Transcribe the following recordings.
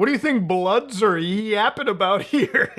What do you think Bloods are yapping about here?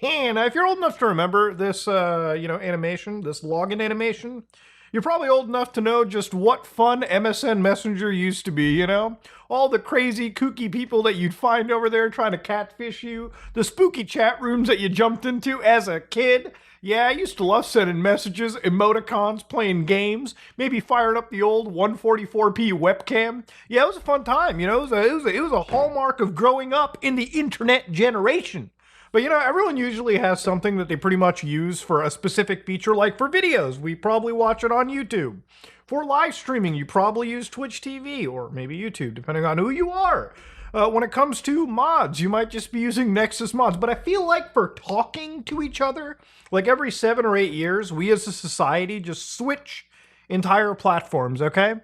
Now, if you're old enough to remember this, animation, this login animation, you're probably old enough to know just what fun MSN Messenger used to be, you know? All the crazy, kooky people that you'd find over there trying to catfish you, the spooky chat rooms that you jumped into as a kid. Yeah, I used to love sending messages, emoticons, playing games, maybe firing up the old 144p webcam. Yeah, it was a fun time, you know? It was a hallmark of growing up in the internet generation. But you know, everyone usually has something that they pretty much use for a specific feature, like for videos, we probably watch it on YouTube. For live streaming, you probably use Twitch TV, or maybe YouTube, depending on who you are. When it comes to mods, you might just be using Nexus mods. But I feel like for talking to each other, like every 7 or 8 years, we as a society just switch entire platforms, okay?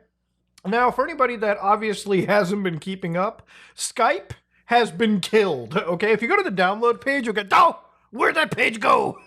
Now, for anybody that obviously hasn't been keeping up, Skype has been killed, okay? If you go to the download page, you'll get, oh, where'd that page go?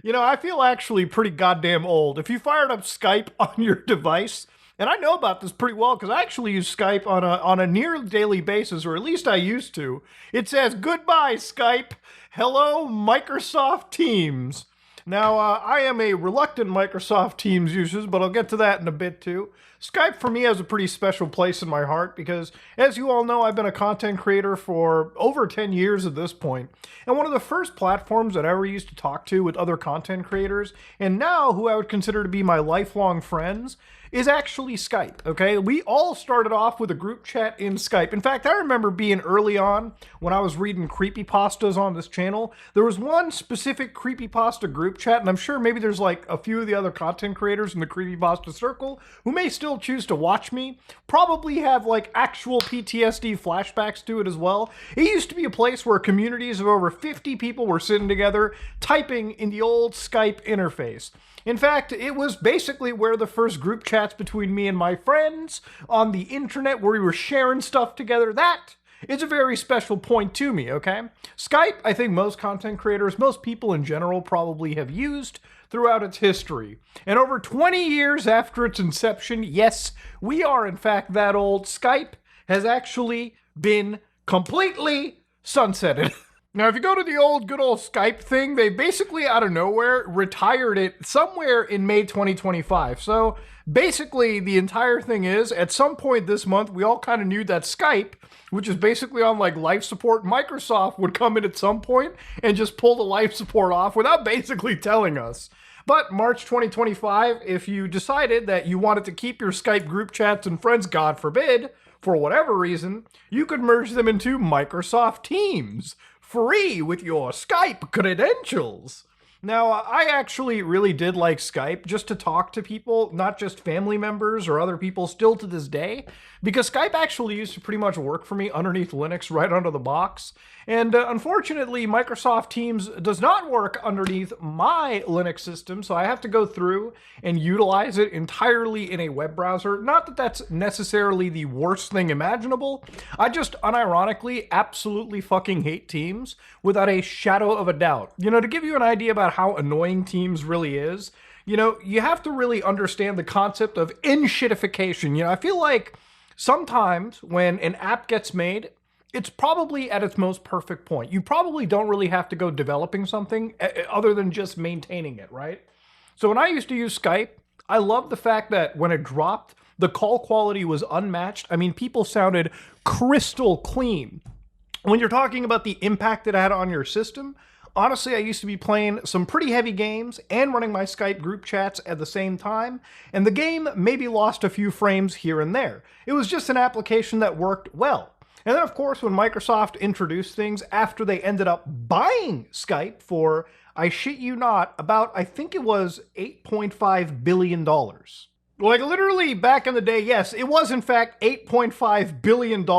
You know, I feel actually pretty goddamn old. If you fired up Skype on your device, and I know about this pretty well because I actually use Skype on a near daily basis, or at least I used to. It says, goodbye, Skype. Hello, Microsoft Teams. Now, I am a reluctant Microsoft Teams user, but I'll get to that in a bit too. Skype for me has a pretty special place in my heart because, as you all know, I've been a content creator for over 10 years at this point. And one of the first platforms that I ever used to talk to with other content creators, and now who I would consider to be my lifelong friends, is actually Skype, okay? We all started off with a group chat in Skype. In fact, I remember being early on when I was reading creepypastas on this channel. There was one specific creepypasta group chat, and I'm sure maybe there's like a few of the other content creators in the creepypasta circle who may still choose to watch me, probably have like actual PTSD flashbacks to it as well. It used to be a place where communities of over 50 people were sitting together typing in the old Skype interface. In fact, it was basically where the first group chats between me and my friends on the internet where we were sharing stuff together, that is a very special point to me, okay? Skype, I think most content creators, most people in general probably have used throughout its history. And over 20 years after its inception, yes, we are in fact that old, Skype has actually been completely sunsetted. Now, if you go to the old good old Skype thing, they basically out of nowhere retired it somewhere in May 2025. So basically the entire thing is, at some point this month, we all kind of knew that Skype, which is basically on like life support, Microsoft would come in at some point and just pull the life support off without basically telling us. But March 2025, if you decided that you wanted to keep your Skype group chats and friends, God forbid, for whatever reason, you could merge them into Microsoft Teams, free with your Skype credentials. Now, I actually really did like Skype just to talk to people, not just family members or other people still to this day, because Skype actually used to pretty much work for me underneath Linux right under the box. And unfortunately, Microsoft Teams does not work underneath my Linux system, so I have to go through and utilize it entirely in a web browser. Not that that's necessarily the worst thing imaginable. I just unironically absolutely fucking hate Teams without a shadow of a doubt. You know, to give you an idea about how annoying Teams really is, you know, you have to really understand the concept of in-shitification. You know, I feel like sometimes when an app gets made, it's probably at its most perfect point. You probably don't really have to go developing something other than just maintaining it, right? So when I used to use Skype, I loved the fact that when it dropped, the call quality was unmatched. I mean, people sounded crystal clean. When you're talking about the impact it had on your system, honestly, I used to be playing some pretty heavy games and running my Skype group chats at the same time, and the game maybe lost a few frames here and there. It was just an application that worked well. And then, of course, when Microsoft introduced things after they ended up buying Skype for, I shit you not, about, I think it was $8.5 billion. Like, literally, back in the day, yes, it was, in fact, $8.5 billion.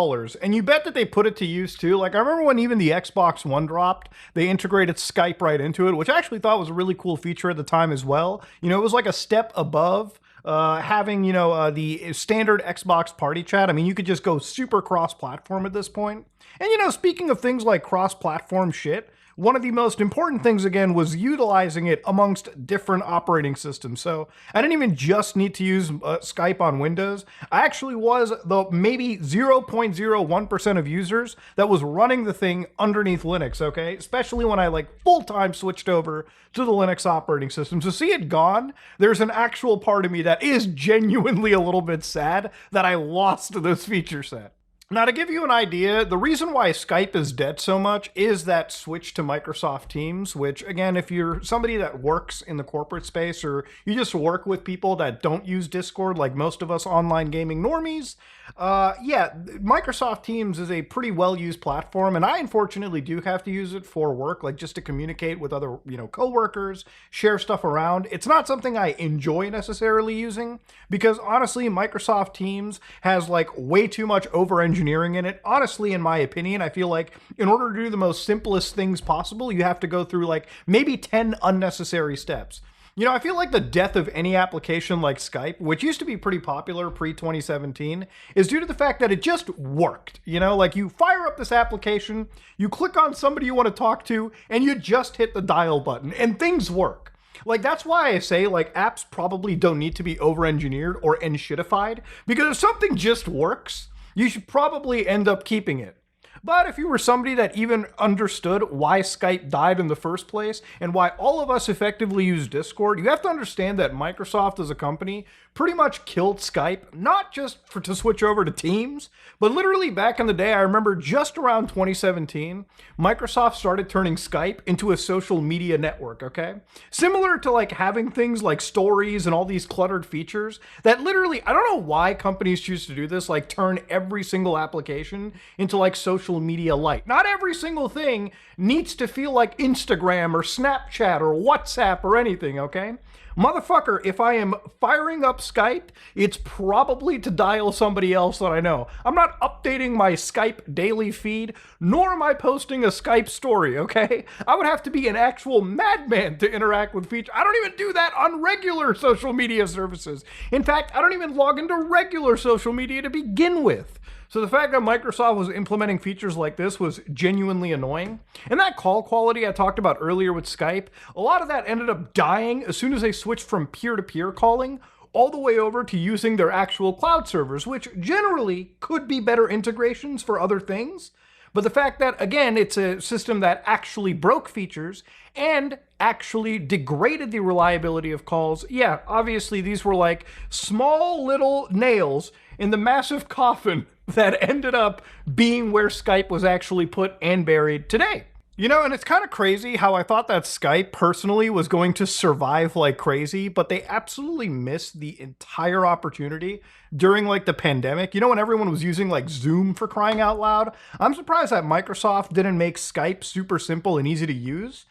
And you bet that they put it to use, too. Like, I remember when even the Xbox One dropped, they integrated Skype right into it, which I actually thought was a really cool feature at the time as well. You know, it was like a step above having, you know, the standard Xbox party chat. I mean, you could just go super cross-platform at this point. And, you know, speaking of things like cross-platform shit, one of the most important things, again, was utilizing it amongst different operating systems. So I didn't even just need to use Skype on Windows. I actually was the maybe 0.01% of users that was running the thing underneath Linux, okay? Especially when I like full-time switched over to the Linux operating system. So see it gone, there's an actual part of me that is genuinely a little bit sad that I lost this feature set. Now, to give you an idea, the reason why Skype is dead so much is that switch to Microsoft Teams, which, again, if you're somebody that works in the corporate space or you just work with people that don't use Discord like most of us online gaming normies, yeah, Microsoft Teams is a pretty well-used platform, and I unfortunately do have to use it for work, like just to communicate with other, coworkers, share stuff around. It's not something I enjoy necessarily using because, honestly, Microsoft Teams has like way too much overengineering in it. Honestly, in my opinion, I feel like in order to do the most simplest things possible, you have to go through like maybe 10 unnecessary steps. I feel like the death of any application like Skype, which used to be pretty popular pre-2017, is due to the fact that it just worked. Like you fire up this application, you click on somebody you want to talk to, and you just hit the dial button, and things work. Like, that's why I say, like, apps probably don't need to be over-engineered or enshittified, because if something just works, you should probably end up keeping it. But if you were somebody that even understood why Skype died in the first place and why all of us effectively use Discord, you have to understand that Microsoft as a company pretty much killed Skype, not just to switch over to Teams, but literally back in the day, I remember just around 2017, Microsoft started turning Skype into a social media network, okay? Similar to like having things like stories and all these cluttered features that literally, I don't know why companies choose to do this, like turn every single application into like social media light. Not every single thing needs to feel like Instagram or Snapchat or WhatsApp or anything, okay? Motherfucker, if I am firing up Skype, it's probably to dial somebody else that I know. I'm not updating my Skype daily feed, nor am I posting a Skype story, okay? I would have to be an actual madman to interact with features. I don't even do that on regular social media services. In fact, I don't even log into regular social media to begin with. So the fact that Microsoft was implementing features like this was genuinely annoying. And that call quality I talked about earlier with Skype, a lot of that ended up dying as soon as they switched from peer-to-peer calling all the way over to using their actual cloud servers, which generally could be better integrations for other things. But the fact that, again, it's a system that actually broke features and actually degraded the reliability of calls, yeah, obviously these were like small little nails in the massive coffin that ended up being where Skype was actually put and buried today. And it's kind of crazy how I thought that Skype personally was going to survive like crazy, but they absolutely missed the entire opportunity during like the pandemic. When everyone was using like Zoom for crying out loud, I'm surprised that Microsoft didn't make Skype super simple and easy to use.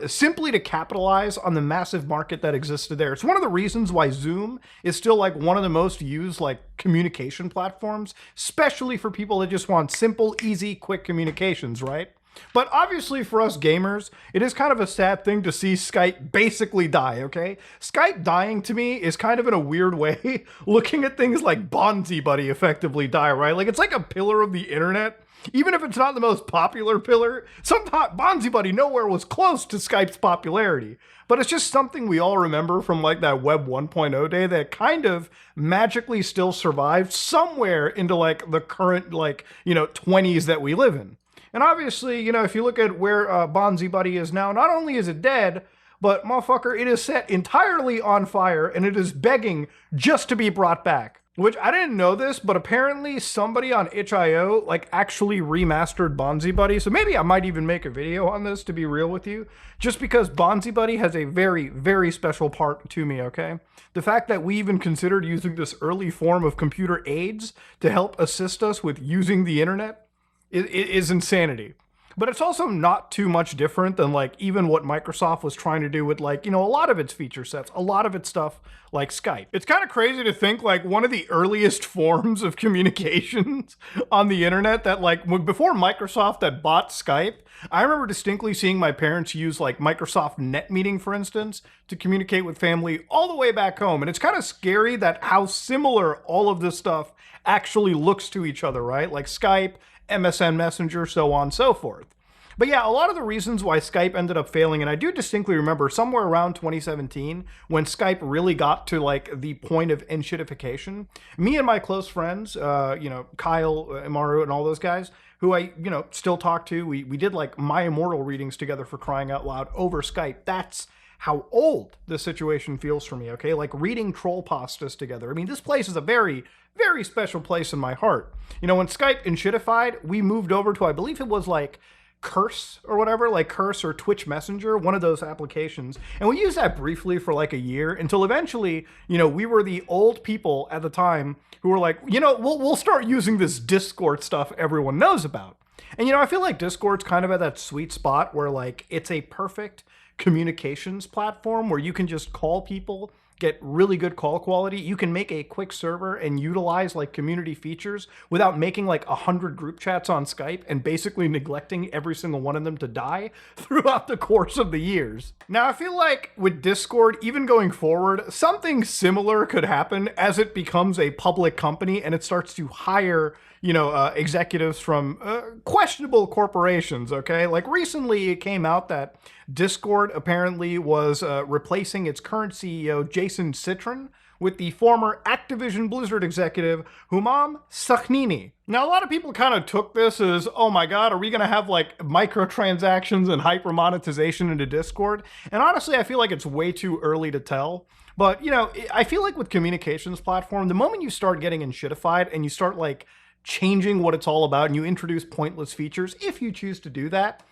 Simply to capitalize on the massive market that existed there. It's one of the reasons why Zoom is still like one of the most used like communication platforms, especially for people that just want simple, easy, quick communications, right? But obviously for us gamers, it is kind of a sad thing to see Skype basically die, okay? Skype dying to me is kind of in a weird way, looking at things like Bonzi Buddy effectively die, right? Like it's like a pillar of the internet. Even if it's not the most popular pillar, sometimes Bonzi Buddy nowhere was close to Skype's popularity. But it's just something we all remember from like that Web 1.0 day that kind of magically still survived somewhere into like the current like, 20s that we live in. And obviously, if you look at where Bonzi Buddy is now, not only is it dead, but motherfucker, it is set entirely on fire and it is begging just to be brought back. Which I didn't know this, but apparently somebody on itch.io like actually remastered Bonzi Buddy. So maybe I might even make a video on this, to be real with you, just because Bonzi Buddy has a very, very special part to me, okay? The fact that we even considered using this early form of computer aids to help assist us with using the internet is insanity. But it's also not too much different than like even what Microsoft was trying to do with like, a lot of its feature sets, a lot of its stuff like Skype. It's kind of crazy to think like one of the earliest forms of communications on the internet that like before Microsoft had bought Skype, I remember distinctly seeing my parents use like Microsoft Net Meeting, for instance, to communicate with family all the way back home. And it's kind of scary that how similar all of this stuff actually looks to each other, right? Like Skype, MSN Messenger, so on and so forth. But yeah, a lot of the reasons why Skype ended up failing, and I do distinctly remember somewhere around 2017 when Skype really got to like the point of enshittification. Me and my close friends, Kyle, Imaru, and all those guys, who I still talk to, we did like My Immortal readings together, for crying out loud, over Skype. That's how old this situation feels for me. Okay, like reading troll pastas together. I mean, this place is a very, very special place in my heart. When Skype enshittified, we moved over to, I believe it was like Curse or whatever, like Curse or Twitch Messenger, one of those applications. And we used that briefly for like a year until eventually, we were the old people at the time who were like, we'll start using this Discord stuff everyone knows about. And, I feel like Discord's kind of at that sweet spot where like it's a perfect communications platform where you can just call people, get really good call quality. You can make a quick server and utilize like community features without making like 100 group chats on Skype and basically neglecting every single one of them to die throughout the course of the years. Now, I feel like with Discord, even going forward, something similar could happen as it becomes a public company and it starts to hire executives from questionable corporations, okay? Like recently it came out that Discord apparently was replacing its current CEO, Jason Citron, with the former Activision Blizzard executive, Humam Sakhnini. Now, a lot of people kind of took this as, oh my God, are we going to have like microtransactions and hyper monetization into Discord? And honestly, I feel like it's way too early to tell. But, I feel like with communications platform, the moment you start getting enshittified and you start like changing what it's all about and you introduce pointless features, if you choose to do that,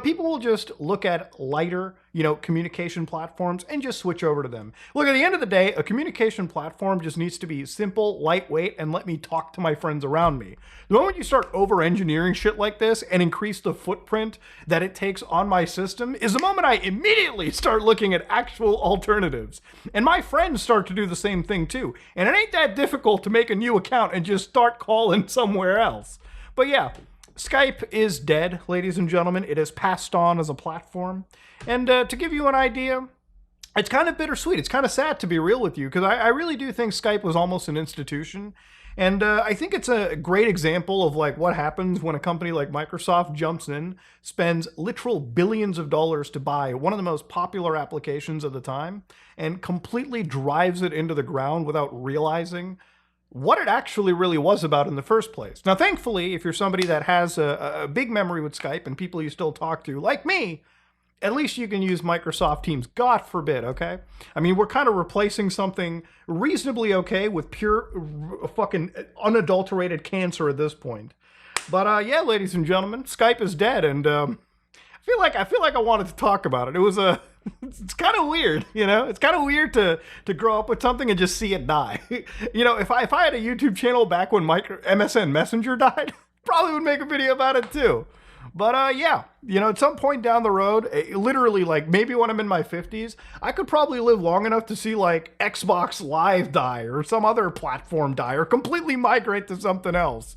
people will just look at lighter, communication platforms and just switch over to them. Look, at the end of the day, a communication platform just needs to be simple, lightweight, and let me talk to my friends around me. The moment you start over-engineering shit like this and increase the footprint that it takes on my system is the moment I immediately start looking at actual alternatives. And my friends start to do the same thing too. And it ain't that difficult to make a new account and just start calling somewhere else. But yeah, Skype is dead, ladies and gentlemen. It has passed on as a platform. And to give you an idea, it's kind of bittersweet. It's kind of sad, to be real with you, because I really do think Skype was almost an institution. And I think it's a great example of like what happens when a company like Microsoft jumps in, spends literal billions of dollars to buy one of the most popular applications of the time, and completely drives it into the ground without realizing what it actually really was about in the first place. Now, thankfully, if you're somebody that has a big memory with Skype and people you still talk to, like me, at least you can use Microsoft Teams. God forbid, okay? I mean, we're kind of replacing something reasonably okay with pure fucking unadulterated cancer at this point. But yeah, ladies and gentlemen, Skype is dead, and I feel like I wanted to talk about it. It was it's kind of weird, It's kind of weird to grow up with something and just see it die. If I had a YouTube channel back when MSN Messenger died, probably would make a video about it too. But yeah, at some point down the road, literally like maybe when I'm in my 50s, I could probably live long enough to see like Xbox Live die or some other platform die or completely migrate to something else.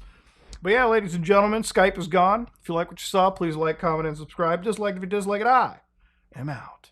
But yeah, ladies and gentlemen, Skype is gone. If you like what you saw, please like, comment, and subscribe. Just like if you dislike it, I am out.